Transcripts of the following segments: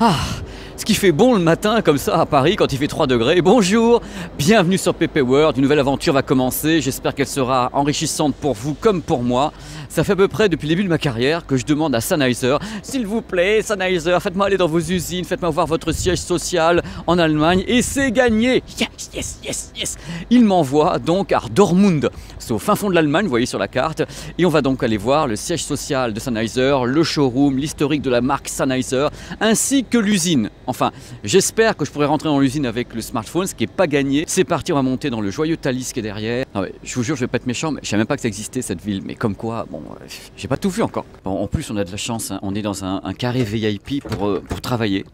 Ah, ce qui fait bon le matin comme ça à Paris quand il fait 3 degrés. Bonjour, bienvenue sur PP World, une nouvelle aventure va commencer. J'espère qu'elle sera enrichissante pour vous comme pour moi. Ça fait à peu près depuis le début de ma carrière que je demande à Sennheiser, s'il vous plaît Sennheiser, faites-moi aller dans vos usines, faites-moi voir votre siège social en Allemagne et c'est gagné. Yes, yes, yes, yes. Il m'envoie donc à Dortmund, c'est au fin fond de l'Allemagne, vous voyez sur la carte, et on va donc aller voir le siège social de Sennheiser, le showroom, l'historique de la marque Sennheiser, ainsi que l'usine. Enfin, j'espère que je pourrai rentrer dans l'usine avec le smartphone, ce qui n'est pas gagné. C'est parti, on va monter dans le joyeux Thalys qui est derrière. Non, mais, je vous jure, je vais pas être méchant, mais je savais même pas que ça existait cette ville. Mais comme quoi, bon, j'ai pas tout vu encore. Bon, en plus, on a de la chance, hein. On est dans un carré VIP pour travailler.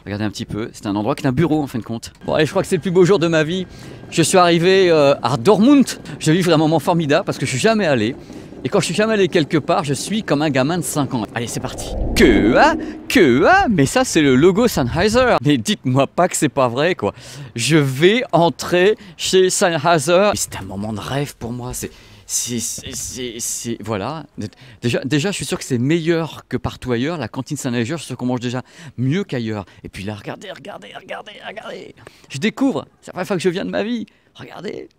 Regardez un petit peu, c'est un endroit qui est un bureau en fin de compte. Bon allez, je crois que c'est le plus beau jour de ma vie. Je suis arrivé à Dortmund. Je vis un moment formidable parce que je suis jamais allé. Et quand je suis jamais allé quelque part, je suis comme un gamin de 5 ans. Allez, c'est parti. Mais ça c'est le logo Sennheiser. Mais dites-moi pas que c'est pas vrai quoi. Je vais entrer chez Sennheiser. C'est un moment de rêve pour moi. Voilà. Déjà, je suis sûr que c'est meilleur que partout ailleurs. La cantine Sennheiser, je suis sûr qu'on mange déjà mieux qu'ailleurs. Et puis là, regardez. Je découvre. C'est la première fois que je viens de ma vie. Regardez.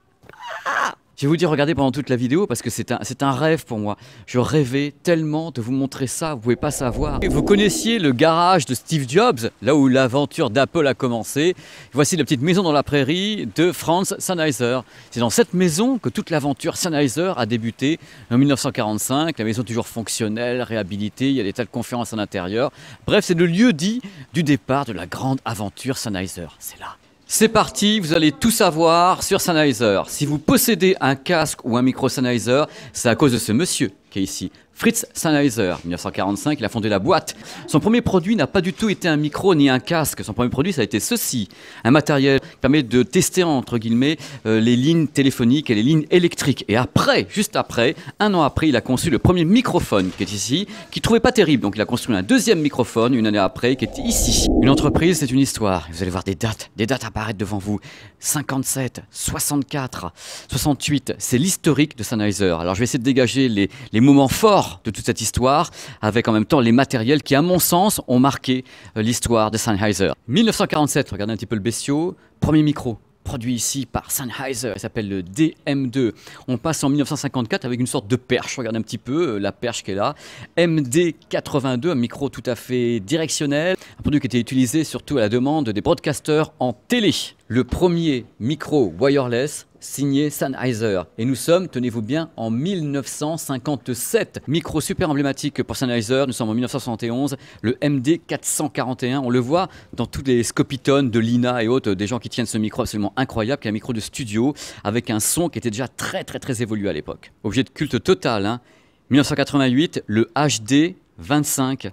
Ah, je vais vous dire, regardez pendant toute la vidéo parce que c'est un rêve pour moi. Je rêvais tellement de vous montrer ça, vous pouvez pas savoir. Vous connaissiez le garage de Steve Jobs, là où l'aventure d'Apple a commencé. Voici la petite maison dans la prairie de Franz Sennheiser. C'est dans cette maison que toute l'aventure Sennheiser a débuté en 1945. La maison toujours fonctionnelle, réhabilitée, il y a des tas de conférences à l'intérieur. Bref, c'est le lieu dit du départ de la grande aventure Sennheiser. C'est là. C'est parti, vous allez tout savoir sur Sennheiser. Si vous possédez un casque ou un micro Sennheiser, c'est à cause de ce monsieur qui est ici. Fritz Sennheiser, 1945, il a fondé la boîte. Son premier produit n'a pas du tout été un micro ni un casque. Son premier produit, ça a été ceci. Un matériel qui permet de tester, entre guillemets, les lignes téléphoniques et les lignes électriques. Et après, juste après, un an après, il a conçu le premier microphone qui est ici, qui ne trouvait pas terrible. Donc il a construit un deuxième microphone une année après, qui est ici. Une entreprise, c'est une histoire. Vous allez voir des dates apparaître devant vous. 57, 64, 68, c'est l'historique de Sennheiser. Alors je vais essayer de dégager les moments forts de toute cette histoire, avec en même temps les matériels qui, à mon sens, ont marqué l'histoire de Sennheiser. 1947, regardez un petit peu le bestiau, premier micro. Produit ici par Sennheiser, il s'appelle le DM2. On passe en 1954 avec une sorte de perche, regardez un petit peu la perche qui est là. MD82, un micro tout à fait directionnel, un produit qui était utilisé surtout à la demande des broadcasters en télé. Le premier micro wireless signé Sennheiser. Et nous sommes, tenez-vous bien, en 1957. Micro super emblématique pour Sennheiser, nous sommes en 1971, le MD441. On le voit dans tous les scopitones de l'INA et autres, des gens qui tiennent ce micro absolument incroyable, qui est un micro de studio, avec un son qui était déjà très évolué à l'époque. Objet de culte total, hein. 1988, le HD25.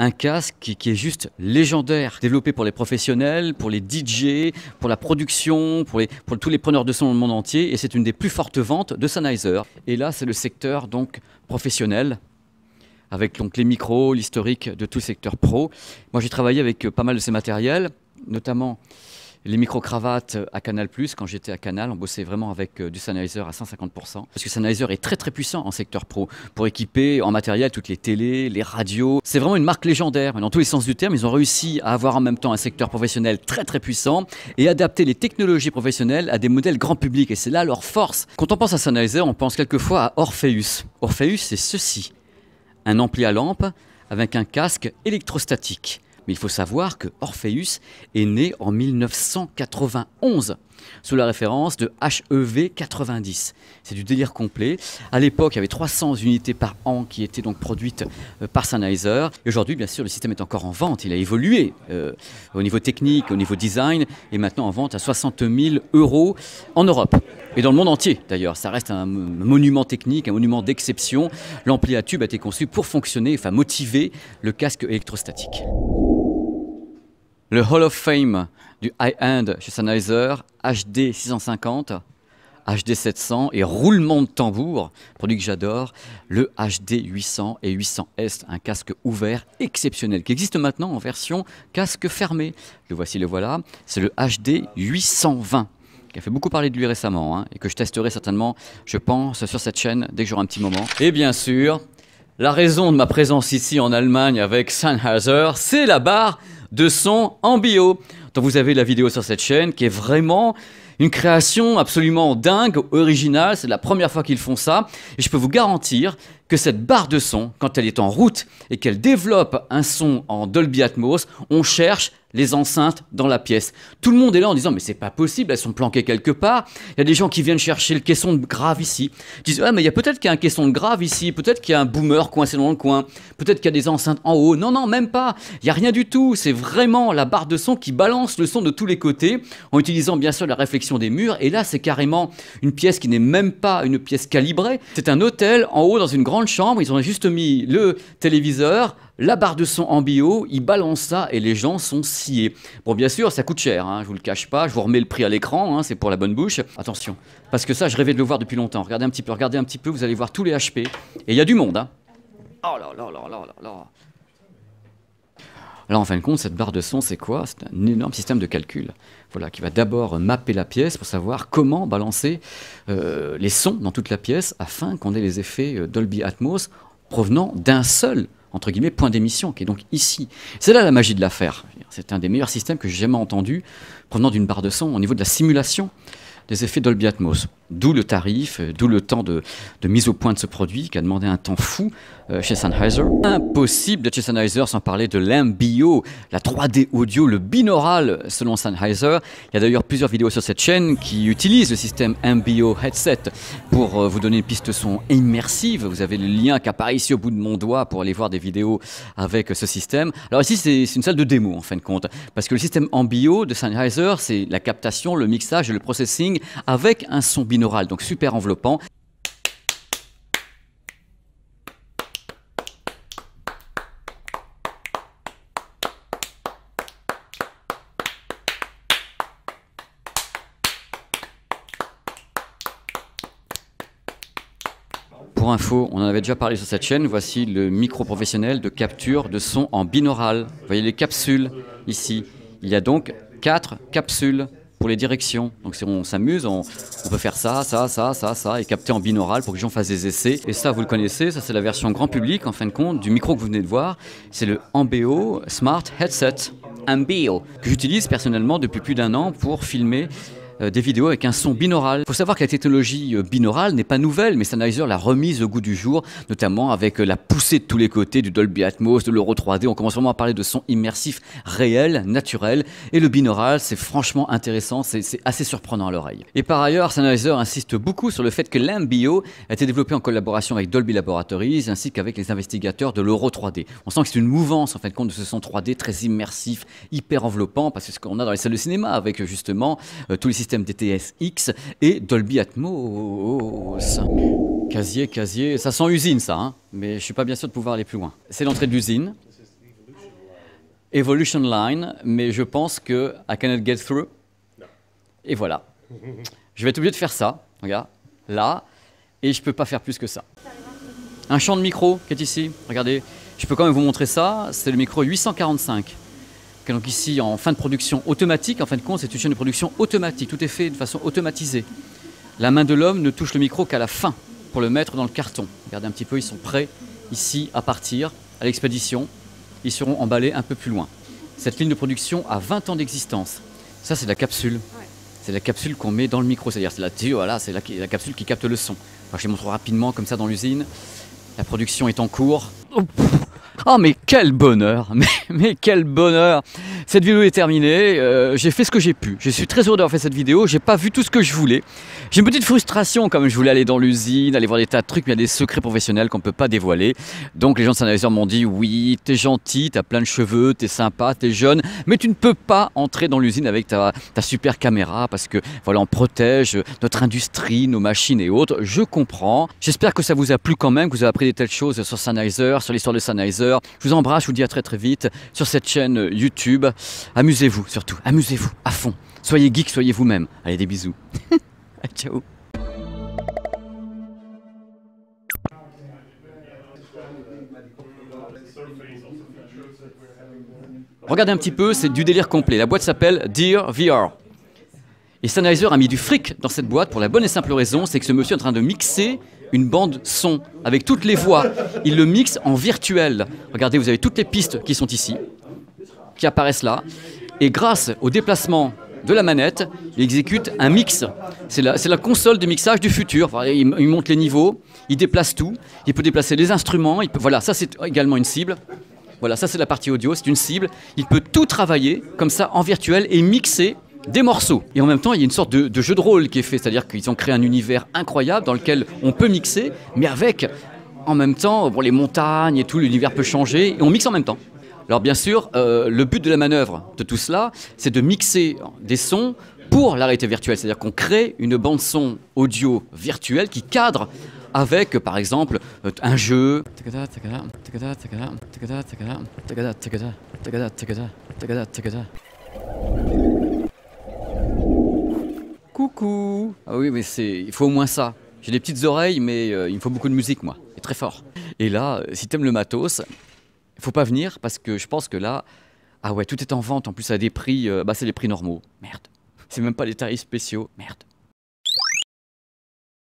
Un casque qui est juste légendaire, développé pour les professionnels, pour les DJ, pour la production, pour tous les preneurs de son dans le monde entier. Et c'est une des plus fortes ventes de Sennheiser. Et là, c'est le secteur donc professionnel, avec donc les micros, l'historique de tout le secteur pro. Moi, j'ai travaillé avec pas mal de ces matériels, notamment les micro-cravates à Canal+, quand j'étais à Canal, on bossait vraiment avec du Sennheiser à 150%. Parce que Sennheiser est très puissant en secteur pro, pour équiper en matériel toutes les télés, les radios. C'est vraiment une marque légendaire, dans tous les sens du terme. Ils ont réussi à avoir en même temps un secteur professionnel très puissant et adapter les technologies professionnelles à des modèles grand public. Et c'est là leur force. Quand on pense à Sennheiser, on pense quelquefois à Orpheus. Orpheus, c'est ceci. Un ampli à lampe avec un casque électrostatique. Mais il faut savoir que Orpheus est né en 1991, sous la référence de HEV 90. C'est du délire complet. À l'époque, il y avait 300 unités par an qui étaient donc produites par Sennheiser. Et aujourd'hui, bien sûr, le système est encore en vente. Il a évolué au niveau technique, au niveau design, et maintenant en vente à 60 000 € en Europe. Et dans le monde entier, d'ailleurs. Ça reste un monument technique, un monument d'exception. L'ampli à tube a été conçu pour fonctionner, enfin motiver le casque électrostatique. Le Hall of Fame du high-end chez Sennheiser, HD 650, HD 700 et roulement de tambour, produit que j'adore, le HD 800 et 800S, un casque ouvert exceptionnel qui existe maintenant en version casque fermé. Le voici, le voilà, c'est le HD 820. Qui a fait beaucoup parler de lui récemment, hein, et que je testerai certainement, je pense, sur cette chaîne dès que j'aurai un petit moment. Et bien sûr, la raison de ma présence ici en Allemagne avec Sennheiser, c'est la barre de son en bio. Donc vous avez la vidéo sur cette chaîne qui est vraiment une création absolument dingue, originale. C'est la première fois qu'ils font ça. Et je peux vous garantir que cette barre de son, quand elle est en route et qu'elle développe un son en Dolby Atmos, on cherche les enceintes dans la pièce. Tout le monde est là en disant mais c'est pas possible, elles sont planquées quelque part. Il y a des gens qui viennent chercher le caisson de grave ici. Ils disent ah mais il y a peut-être qu'il y a un caisson de grave ici, peut-être qu'il y a un boomer coincé dans le coin, peut-être qu'il y a des enceintes en haut. Non, même pas. Il n'y a rien du tout. C'est vraiment la barre de son qui balance le son de tous les côtés en utilisant bien sûr la réflexion des murs. Et là c'est carrément une pièce qui n'est même pas une pièce calibrée. C'est un hôtel en haut dans une grande chambre. Ils ont juste mis le téléviseur, la barre de son en bio, ils balancent ça et les gens sont sciés. Bon, bien sûr, ça coûte cher, hein, je vous le cache pas, je vous remets le prix à l'écran, hein, c'est pour la bonne bouche. Attention, parce que ça, je rêvais de le voir depuis longtemps. Regardez un petit peu, vous allez voir tous les HP. Et il y a du monde, hein. Oh là là là là là là. Là, en fin de compte, cette barre de son, c'est quoi? C'est un énorme système de calcul. Voilà, qui va d'abord mapper la pièce pour savoir comment balancer les sons dans toute la pièce afin qu'on ait les effets Dolby Atmos provenant d'un seul entre guillemets, point d'émission, qui est donc ici. C'est là la magie de l'affaire. C'est un des meilleurs systèmes que j'ai jamais entendu provenant d'une barre de son au niveau de la simulation des effets Dolby Atmos. D'où le tarif, d'où le temps de mise au point de ce produit qui a demandé un temps fou chez Sennheiser. Impossible de chez Sennheiser sans parler de l'MBO, la 3D audio, le binaural selon Sennheiser. Il y a d'ailleurs plusieurs vidéos sur cette chaîne qui utilisent le système MBO headset pour vous donner une piste son immersive. Vous avez le lien qui apparaît ici au bout de mon doigt pour aller voir des vidéos avec ce système. Alors ici c'est une salle de démo en fin de compte, parce que le système MBO de Sennheiser c'est la captation, le mixage et le processing avec un son binaural, donc super enveloppant. Pour info, on en avait déjà parlé sur cette chaîne, voici le micro professionnel de capture de son en binaural. Vous voyez les capsules ici. Il y a donc 4 capsules pour les directions. Donc si on s'amuse, on peut faire ça, et capter en binaural pour que les gens fassent des essais. Et ça, vous le connaissez, ça c'est la version grand public, en fin de compte, du micro que vous venez de voir. C'est le MBO Smart Headset, MBO, que j'utilise personnellement depuis plus d'1 an pour filmer des vidéos avec un son binaural. Il faut savoir que la technologie binaurale n'est pas nouvelle, mais Sennheiser l'a remise au goût du jour, notamment avec la poussée de tous les côtés du Dolby Atmos, de l'Euro 3D. On commence vraiment à parler de son immersif, réel, naturel. Et le binaural, c'est franchement intéressant, c'est assez surprenant à l'oreille. Et par ailleurs, Sennheiser insiste beaucoup sur le fait que l'MBO a été développé en collaboration avec Dolby Laboratories, ainsi qu'avec les investigateurs de l'Euro 3D. On sent que c'est une mouvance, en fin de compte, de ce son 3D très immersif, hyper enveloppant, parce que ce qu'on a dans les salles de cinéma, avec justement tous les systèmes DTS-X et Dolby Atmos. Casier, ça sent usine ça, hein, mais je suis pas bien sûr de pouvoir aller plus loin. C'est l'entrée de l'usine. Evolution Line, mais je pense que I cannot get through. Et voilà. Je vais être obligé de faire ça, regarde, là, et je peux pas faire plus que ça. Un champ de micro qui est ici, regardez. Je peux quand même vous montrer ça, c'est le micro 845. Donc ici, en fin de production automatique, en fin de compte, c'est une chaîne de production automatique. Tout est fait de façon automatisée. La main de l'homme ne touche le micro qu'à la fin pour le mettre dans le carton. Regardez un petit peu, ils sont prêts ici à partir, à l'expédition. Ils seront emballés un peu plus loin. Cette ligne de production a 20 ans d'existence. Ça, c'est la capsule. C'est la capsule qu'on met dans le micro. C'est-à-dire, c'est la capsule qui capte le son. Enfin, je les montre rapidement comme ça dans l'usine. La production est en cours. Oh mais quel bonheur, mais quel bonheur. Cette vidéo est terminée, j'ai fait ce que j'ai pu. Je suis très heureux d'avoir fait cette vidéo, j'ai pas vu tout ce que je voulais. J'ai une petite frustration comme je voulais aller dans l'usine, aller voir des tas de trucs, mais il y a des secrets professionnels qu'on peut pas dévoiler. Donc les gens de Sennheiser m'ont dit oui, t'es gentil, t'as plein de cheveux, t'es sympa, t'es jeune, mais tu ne peux pas entrer dans l'usine avec ta super caméra parce que voilà, on protège notre industrie, nos machines et autres. Je comprends. J'espère que ça vous a plu quand même, que vous avez appris des telles choses sur Sennheiser, sur l'histoire de Sennheiser. Je vous embrasse, je vous dis à très très vite sur cette chaîne YouTube. Amusez-vous surtout, amusez-vous à fond. Soyez geek, soyez vous-même. Allez, des bisous. Ciao. Regardez un petit peu, c'est du délire complet. La boîte s'appelle Dear VR. Et Sennheiser a mis du fric dans cette boîte pour la bonne et simple raison, c'est que ce monsieur est en train de mixer une bande son avec toutes les voix. Il le mixe en virtuel. Regardez, vous avez toutes les pistes qui sont ici. qui apparaissent là. Et grâce au déplacement de la manette, il exécute un mix. C'est la console de mixage du futur. Enfin, il monte les niveaux, il déplace tout. Il peut déplacer les instruments. Voilà, ça c'est également une cible. Voilà, ça c'est la partie audio, c'est une cible. Il peut tout travailler comme ça en virtuel et mixer des morceaux. Et en même temps, il y a une sorte de jeu de rôle qui est fait. C'est-à-dire qu'ils ont créé un univers incroyable dans lequel on peut mixer, mais avec, en même temps, bon, les montagnes et tout, l'univers peut changer, et on mixe en même temps. Alors bien sûr, le but de la manœuvre de tout cela, c'est de mixer des sons pour la réalité virtuelle. C'est-à-dire qu'on crée une bande-son audio virtuelle qui cadre avec, par exemple, un jeu. Coucou. Ah oui, mais il faut au moins ça. J'ai des petites oreilles, mais il me faut beaucoup de musique, moi. Et très fort. Et là, si t'aimes le matos, il faut pas venir parce que je pense que là, ah ouais, tout est en vente en plus à des prix, c'est les prix normaux. Merde. C'est même pas les tarifs spéciaux. Merde.